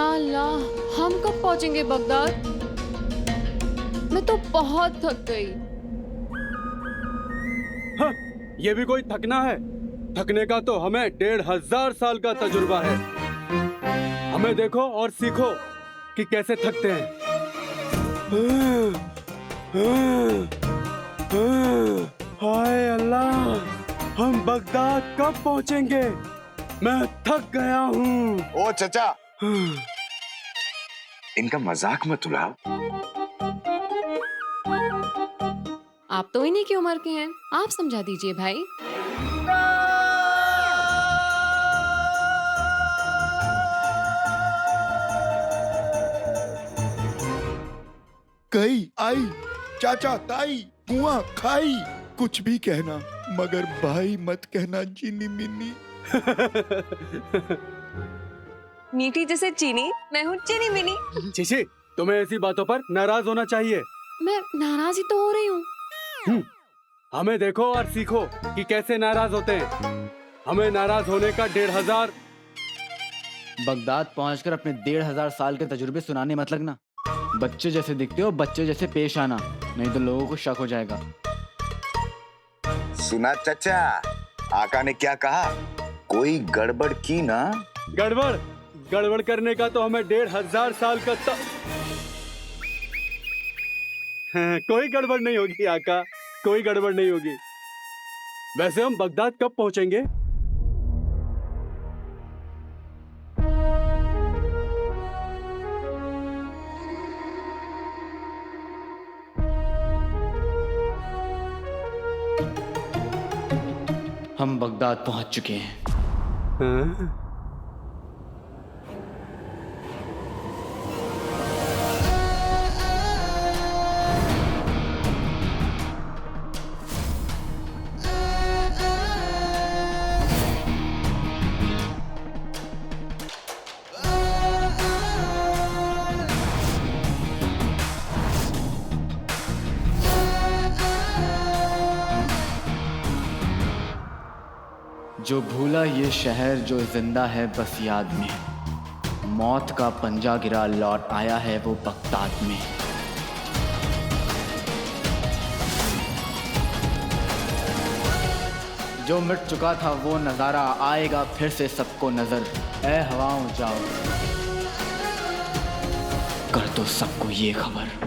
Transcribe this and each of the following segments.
या अल्लाह, हम कब पहुंचेंगे बगदाद? मैं तो बहुत थक गई। हाँ, ये भी कोई थकना है? थकने का तो हमें 1500 साल का तजुर्बा है। हमें देखो और सीखो कि कैसे थकते हैं। हाय अल्लाह, हम बगदाद कब पहुंचेंगे? मैं थक गया हूँ। ओ चचा, इनका मजाक मत उड़ाओ। आप तो इन्हीं की उम्र के हैं, आप समझा दीजिए भाई। कई आई, चाचा ताई, कुआं खाई, कुछ भी कहना मगर भाई मत कहना चीनी मिनी। मीठी जैसे चीनी, मैं हूँ चीनी मिनी। चीची, तुम्हें ऐसी बातों पर नाराज होना चाहिए। मैं नाराज ही तो हो रही हूँ। हमें देखो और सीखो कि कैसे नाराज होते हैं। हमें नाराज होने का 1500। बगदाद पहुंचकर अपने 1500 साल के तजुर्बे सुनाने मत लगना। बच्चे जैसे दिखते हो, बच्चे जैसे पेश आना, नहीं तो लोगों को शक हो जाएगा। सुना चचा, आका ने क्या कहा? कोई गड़बड़ की ना? गड़बड़ करने का तो हमें 1500 साल का कोई गड़बड़ नहीं होगी आका, कोई गड़बड़ नहीं होगी। वैसे हम बगदाद कब पहुंचेंगे? हम बगदाद पहुंच चुके हैं। हाँ? जो भूला ये शहर जो जिंदा है बस याद में, मौत का पंजा गिरा लौट आया है वो बगदाद में। जो मिट चुका था वो नजारा आएगा फिर से सबको नजर। ऐ हवाओं जाओ, कर दो सबको ये खबर।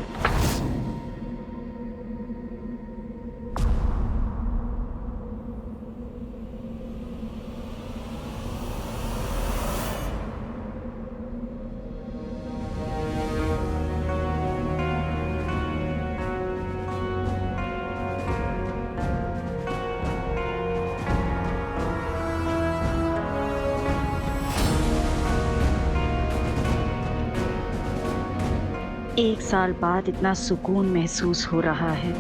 एक साल बाद इतना सुकून महसूस हो रहा है।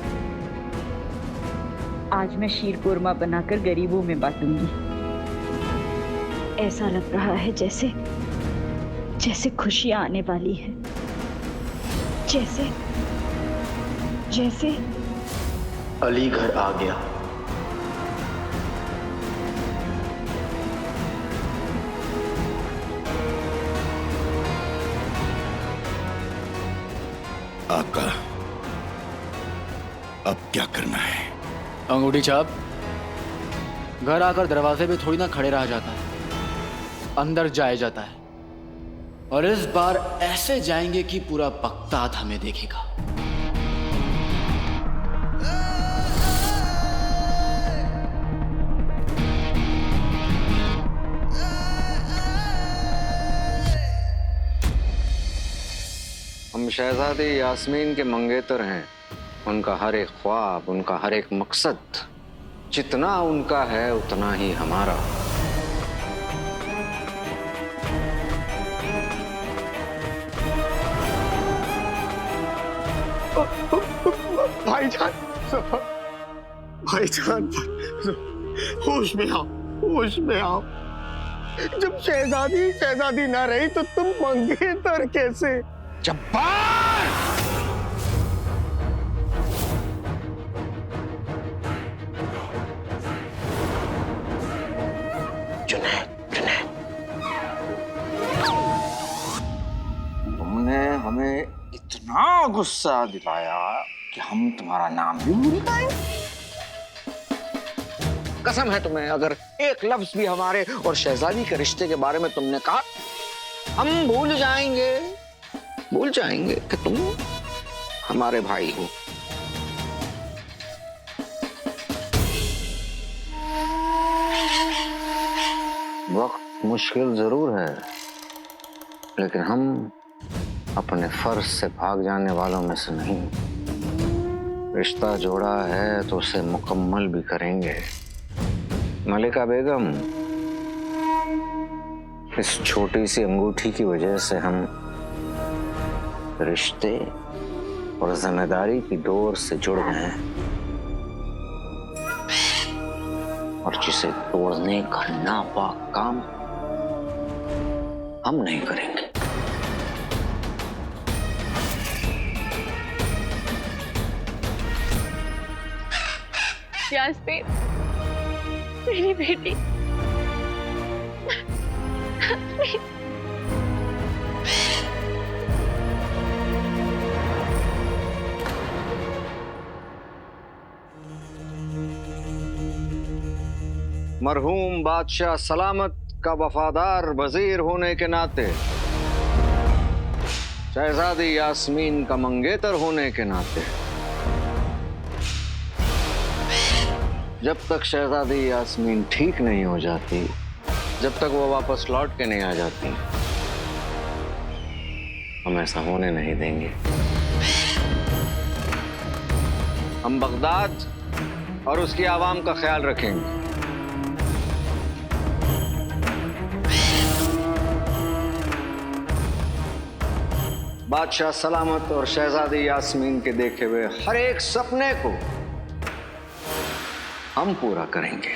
आज मैं शीर कोरमा बनाकर गरीबों में बांटूंगी। ऐसा लग रहा है जैसे जैसे खुशियां आने वाली है, जैसे जैसे अली घर आ गया। आका, अब क्या करना है? अंगूठी छाप। घर आकर दरवाजे पे थोड़ी ना खड़े रहा जाता है, अंदर जाया जाता है। और इस बार ऐसे जाएंगे कि पूरा बगदाद हमें देखेगा। हम शहजादी यास्मीन के मंगेतर हैं। उनका हर एक ख्वाब, उनका हर एक मकसद, जितना उनका है उतना ही हमारा। भाईजान, भाईजान, होश में आओ, होश में आओ। जब शहजादी ना रही तो तुम मंगेतर कैसे? जब्बार! हमें इतना गुस्सा दिलाया कि हम तुम्हारा नाम भी भूल गए। कसम है तुम्हें, अगर एक लफ्ज भी हमारे और शहजादी के रिश्ते के बारे में तुमने कहा, हम भूल जाएंगे कि तुम हमारे भाई हो। वक्त मुश्किल जरूर है, लेकिन हम अपने फर्ज से भाग जाने वालों में से नहीं। रिश्ता जोड़ा है तो उसे मुकम्मल भी करेंगे। मलिका बेगम, इस छोटी सी अंगूठी की वजह से हम रिश्ते और जिम्मेदारी की डोर से जुड़ गए हैं, और जिसे तोड़ने का नापाक काम हम नहीं करेंगे। यास्मीन, मेरी बेटी। मरहूम बादशाह सलामत का वफादार वजीर होने के नाते, शहजादी यास्मीन का मंगेतर होने के नाते, जब तक शहजादी यास्मीन ठीक नहीं हो जाती, जब तक वो वापस लौट के नहीं आ जाती, हम ऐसा होने नहीं देंगे। हम बगदाद और उसकी आवाम का ख्याल रखेंगे। बादशाह सलामत और शहजादी यास्मीन के देखे हुए हर एक सपने को हम पूरा करेंगे।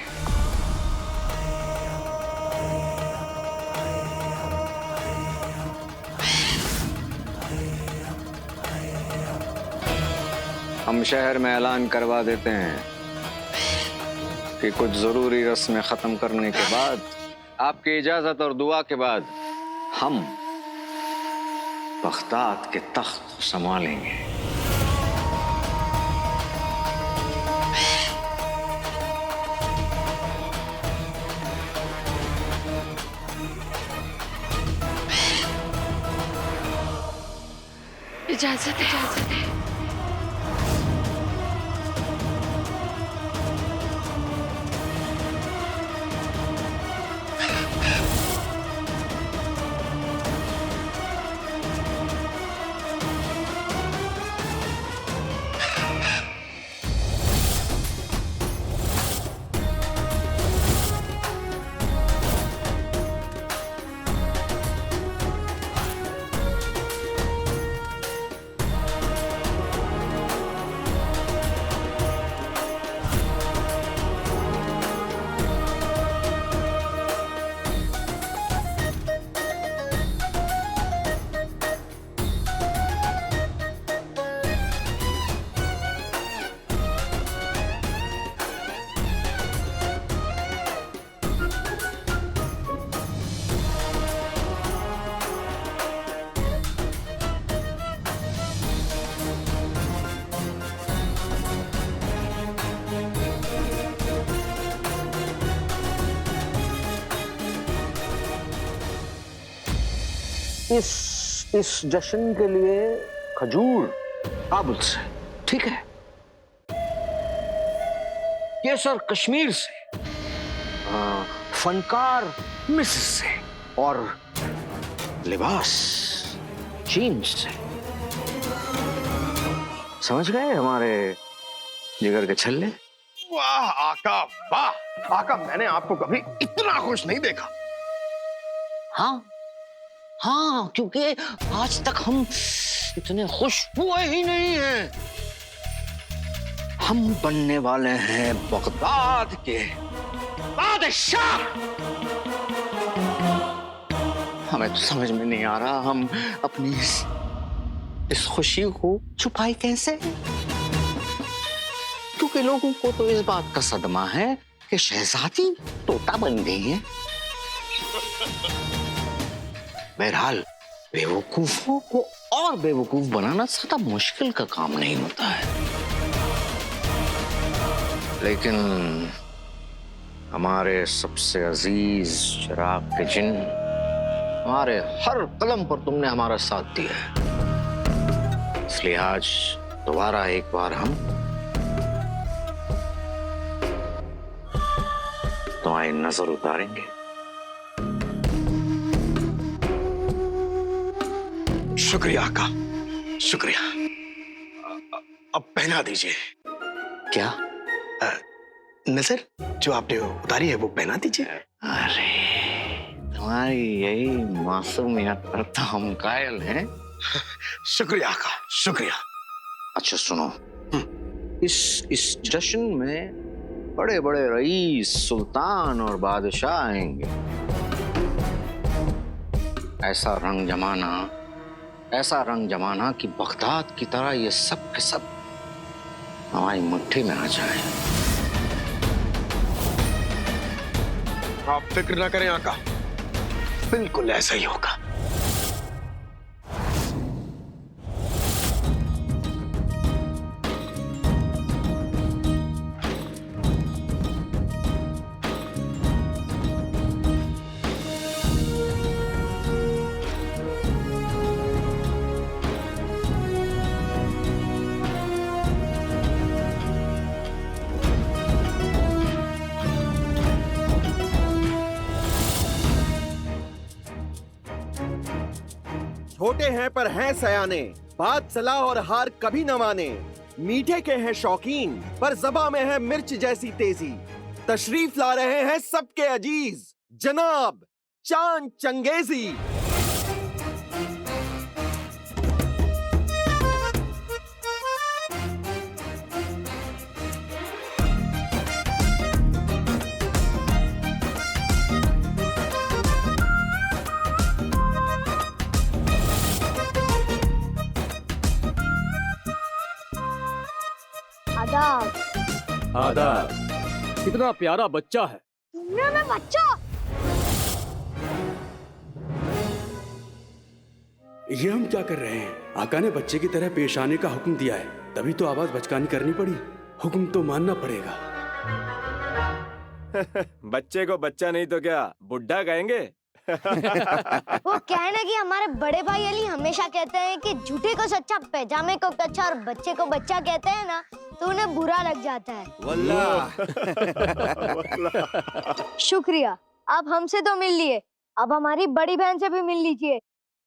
हम शहर में ऐलान करवा देते हैं कि कुछ जरूरी रस्में खत्म करने के बाद, आपकी इजाजत और दुआ के बाद, हम बगदाद के तख्त को संभालेंगे। इजाजत है। इस जश्न के लिए खजूर काबुल से, ठीक है, केसर कश्मीर से, फनकार मिस्र से, और लिबास चीन से। समझ गए हमारे जिगर के छल्ले? वाह आका, वाह आका, मैंने आपको कभी इतना खुश नहीं देखा। हाँ, क्योंकि आज तक हम इतने खुश हुए ही नहीं हैं। हम बनने वाले हैं बगदाद के बादशाह। हमें तो समझ में नहीं आ रहा हम अपनी इस खुशी को छुपाए कैसे, क्योंकि लोगों को तो इस बात का सदमा है कि शहजादी तोता बन गई है। बहरहाल बेवकूफों को और बेवकूफ बनाना ज्यादा मुश्किल का काम नहीं होता है, लेकिन हमारे सबसे अजीज चिराग के जिन, हमारे हर कदम पर तुमने हमारा साथ दिया है, इसलिए आज दोबारा एक बार हम तुम्हारी नजर उतारेंगे। शुक्रिया आका, शुक्रिया। अब पहना दीजिए। क्या? नजर जो आपने उतारी है वो पहना दीजिए। अरे तुम्हारी यही मासूमियत पर तो हम कायल हैं। शुक्रिया आका, शुक्रिया। अच्छा सुनो, इस जश्न में बड़े बड़े रईस, सुल्तान और बादशाह आएंगे। ऐसा रंग जमाना कि बगदाद की तरह ये सब के सब हमारी मुट्ठी में आ जाए। आप फिक्र ना करें आका, बिल्कुल ऐसा ही होगा। छोटे हैं पर हैं सयाने, बात सलाह और हार कभी न माने। मीठे के हैं शौकीन पर ज़बां में है मिर्च जैसी तेजी। तशरीफ ला रहे हैं सबके अजीज, जनाब चांद चंगेजी। आदाब। कितना प्यारा बच्चा है। तुमने में बच्चा? ये हम क्या कर रहे हैं? आका ने बच्चे की तरह पेश आने का हुक्म दिया है, तभी तो आवाज बचकानी करनी पड़ी। हुक्म तो मानना पड़ेगा। बच्चे को बच्चा नहीं तो क्या बुड्ढा कहेंगे? वो कहना कि हमारे बड़े भाई अली हमेशा कहते हैं कि झूठे को सच्चा, पैजामे को कच्चा और बच्चे को बच्चा कहते हैं ना, तो उन्हें बुरा लग जाता है। वल्लाह। शुक्रिया, आप हमसे तो मिल लिए, अब हमारी बड़ी बहन से भी मिल लीजिए।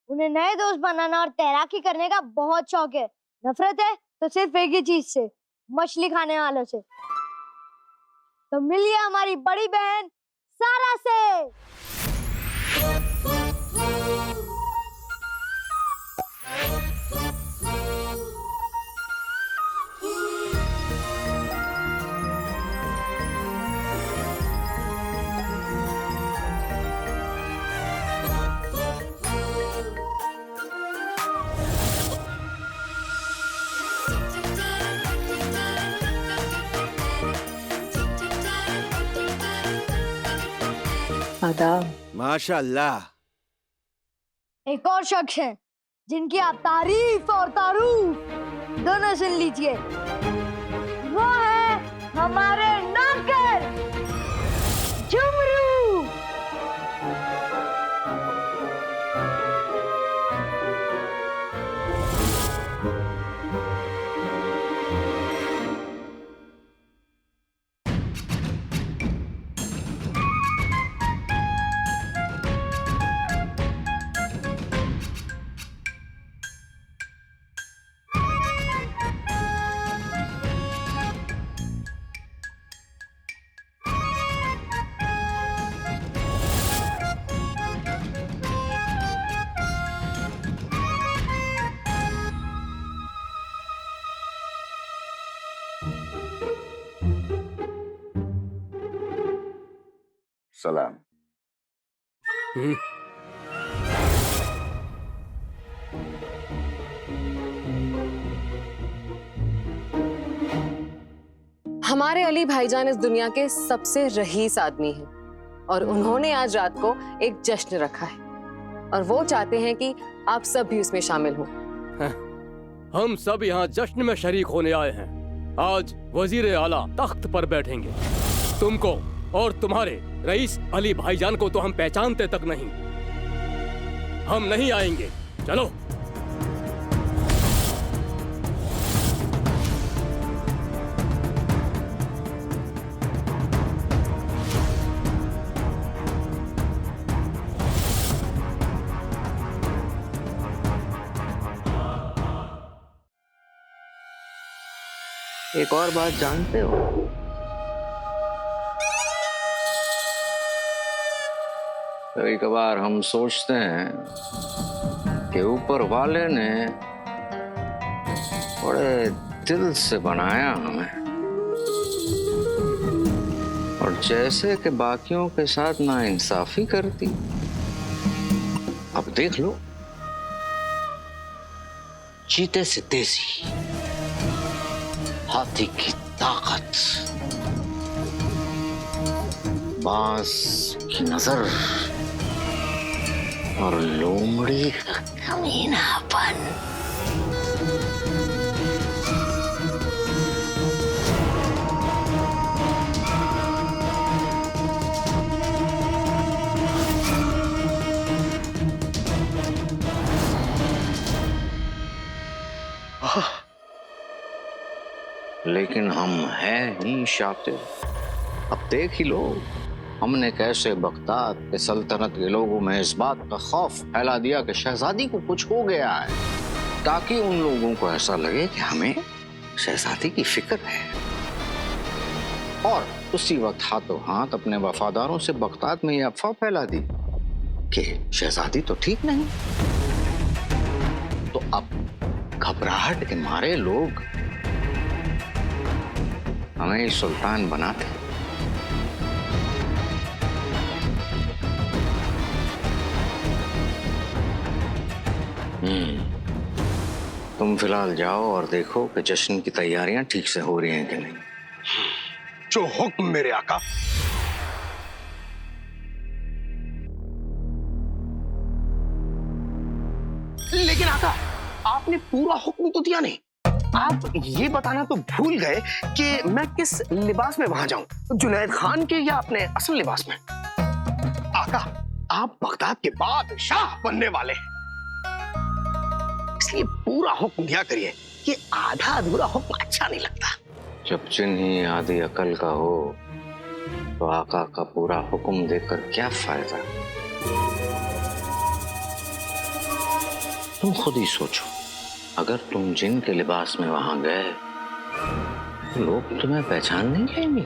उन्हें नए दोस्त बनाना और तैराकी करने का बहुत शौक है। नफरत है तो सिर्फ एक ही चीज से, मछली खाने वालों से। तो मिलिए हमारी बड़ी बहन सारा से। माशाअल्लाह। एक और शख्स है जिनकी आप तारीफ और तारूफ दोनों सुन लीजिए। वो है हमारे नौकर झुमरू। सलाम। हमारे अली भाईजान इस दुनिया के सबसे रईस आदमी हैं और उन्होंने आज रात को एक जश्न रखा है और वो चाहते हैं कि आप सब भी उसमें शामिल हो। हम सब यहाँ जश्न में शरीक होने आए हैं। आज वजीर आला तख्त पर बैठेंगे। तुमको और तुम्हारे रईस अली भाईजान को तो हम पहचानते तक नहीं। हम नहीं आएंगे। चलो। एक और बात जानते हो, कभी कभार हम सोचते हैं कि ऊपर वाले ने बड़े दिल से बनाया हमें, और जैसे कि बाकियों के साथ नाइंसाफी करती। अब देख लो, चीते से तेजी, हाथी की ताकत, बांस की नजर और लोमड़ी का कमीनापन। लेकिन हम हैं ही शातिर। अब देख ही लो, हमने कैसे बगदाद के सल्तनत के लोगों में इस बात का खौफ फैला दिया कि शहजादी को कुछ हो गया है, ताकि उन लोगों को ऐसा लगे कि हमें शहजादी की फिक्र है। और उसी वक्त हाथों हाथ अपने वफादारों से बगदाद में यह अफवाह फैला दी कि शहजादी तो ठीक नहीं। तो अब घबराहट के मारे लोग हमें सुल्तान बनाते। तुम फिलहाल जाओ और देखो कि जश्न की तैयारियां ठीक से हो रही हैं कि नहीं। जो हुक्म मेरे आका। लेकिन आका, आपने पूरा हुक्म तो दिया नहीं। आप ये बताना तो भूल गए कि मैं किस लिबास में वहां जाऊं, जुनैद खान के या अपने असल लिबास में। आका, आप बगदाद के बादशाह बनने वाले हैं, इसलिए पूरा हुक्म दिया करिए कि आधा अधूरा हुक्म अच्छा नहीं लगता। जब जिन ही आधी अकल का हो तो आका का पूरा हुक्म देकर क्या फायदा। तुम खुद ही सोचो, अगर तुम जिन के लिबास में वहां गए तो लोग तुम्हें पहचान नहीं जाएंगे।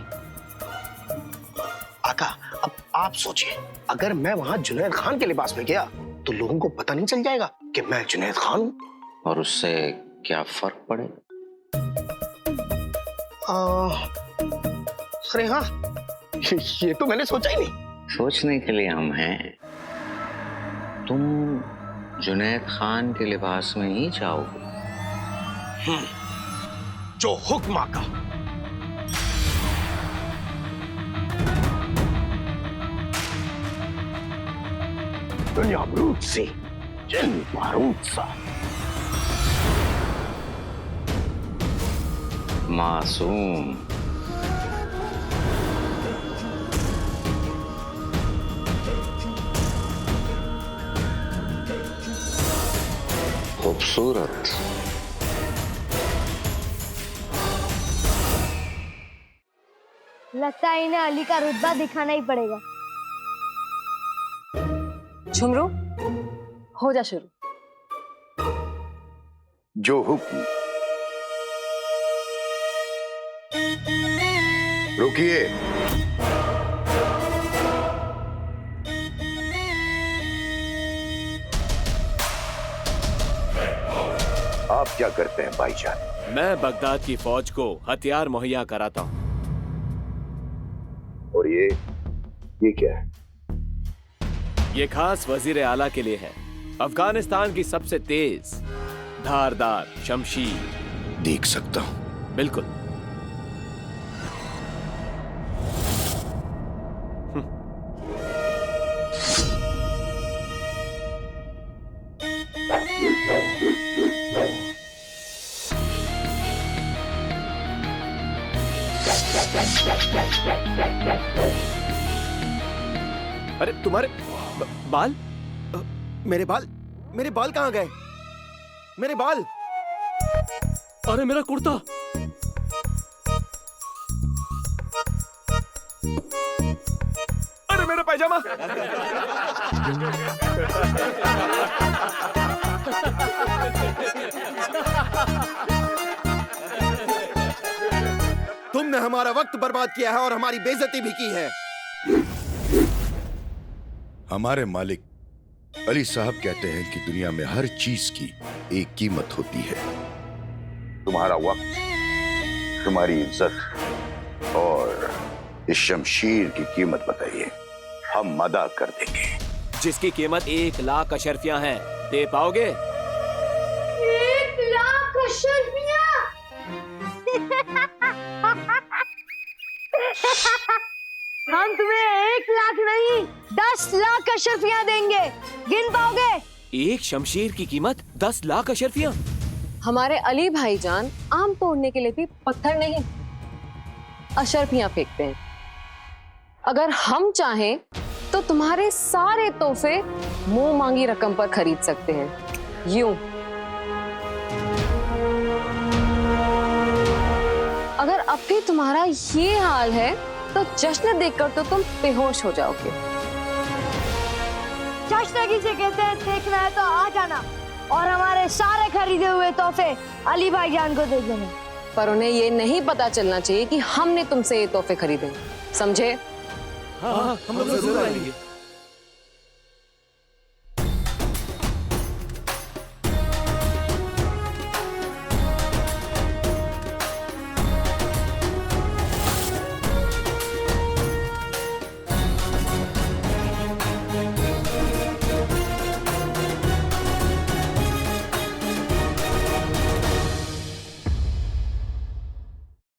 आका, अब आप सोचिए, अगर मैं वहां जुनैद खान के लिबास में गया तो लोगों को पता नहीं चल जाएगा कि मैं जुनैद खान हूं। और उससे क्या फर्क पड़े। अरे हाँ, ये तो मैंने सोचा ही नहीं। सोचने के लिए हम हैं। तुम जुनैद खान के लिबास में ही जाओगे। जो हुक्म आका। दुनिया बारूद से, जिन बारूद सा। मासूम, खूबसूरत, लगता है इन्हें अली का रुतबा दिखाना ही पड़ेगा। झुमरू, हो जा शुरू। जो हुक्म। रुकिए। आप क्या करते हैं भाईजान? मैं बगदाद की फौज को हथियार मुहैया कराता हूँ। और ये क्या है? ये खास वजीर आला के लिए है। अफगानिस्तान की सबसे तेज धारदार शमशीर। देख सकता हूँ? बिल्कुल। अरे तुम्हारे बाल, मेरे बाल, मेरे बाल कहाँ गए? मेरे बाल! अरे मेरा कुर्ता! अरे मेरा पैजामा! तुमने हमारा वक्त बर्बाद किया है और हमारी बेइज्जती भी की है। हमारे मालिक अली साहब कहते हैं कि दुनिया में हर चीज की एक कीमत होती है। तुम्हारा वक्त, तुम्हारी इज्जत और इस शमशीर की कीमत बताइए, हम अदा कर देंगे। जिसकी कीमत 1 लाख अशरफियां हैं, दे पाओगे? 1 लाख अशरफियां! हम तुम्हें 1 लाख नहीं 10 लाख अशरफियां देंगे, गिन पाओगे? एक शमशीर की कीमत 10 लाख अशरफियां? हमारे अली भाईजान आम तोड़ने के लिए भी पत्थर नहीं, अशरफियां फेंकते हैं। अगर हम चाहें तो तुम्हारे सारे तोहफे मुंह मांगी रकम पर खरीद सकते हैं, यूं। अगर अब भी तुम्हारा ये हाल है तो जश्न देखकर तो तुम बेहोश हो जाओगे। जश्न किसे कहते हैं, देखना है तो आ जाना और हमारे सारे खरीदे हुए तोहफे अली भाईजान को दे देना। पर उन्हें ये नहीं पता चलना चाहिए कि हमने तुमसे ये तोहफे खरीदे, समझे? हाँ, हम लोग जरूर आएंगे।